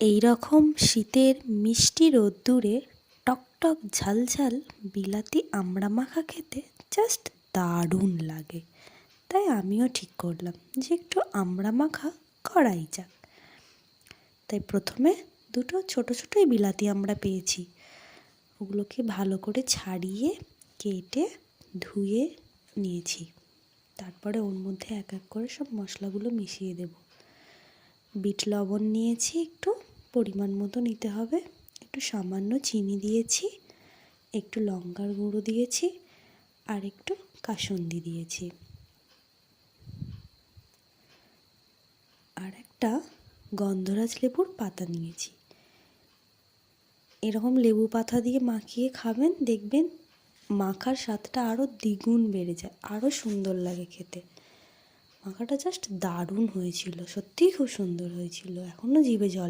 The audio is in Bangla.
এই রকম শীতের মিষ্টি রোদ্দুরে টকটক ঝালঝাল বিলাতি আমড়া মাখা খেতে জাস্ট দারুণ লাগে। তাই আমিও ঠিক করলাম যে একটু আমড়া মাখা করাই যাক। তাই প্রথমে দুটো ছোট ছোটোই বিলাতি আমড়া পেয়েছি, ওগুলোকে ভালো করে ছাড়িয়ে কেটে ধুয়ে নিয়েছি। তারপরে ওর মধ্যে এক এক করে সব মশলাগুলো মিশিয়ে দেব। বিট লবণ নিয়েছি, একটু পরিমাণ মতো নিতে হবে, একটু সামান্য চিনি দিয়েছি, একটু লঙ্কার গুঁড়ো দিয়েছি, আর একটু কাসুন্দি দিয়েছি, আর একটা গন্ধরাজ লেবুর পাতা নিয়েছি। এরকম লেবু পাতা দিয়ে মাখিয়ে খাবেন, দেখবেন মাখার স্বাদটা আরও দ্বিগুণ বেড়ে যায়, আরও সুন্দর লাগে খেতে। মাখাটা জাস্ট দারুণ হয়েছিল, সত্যিই খুব সুন্দর হয়েছিল, এখনও জিভে জল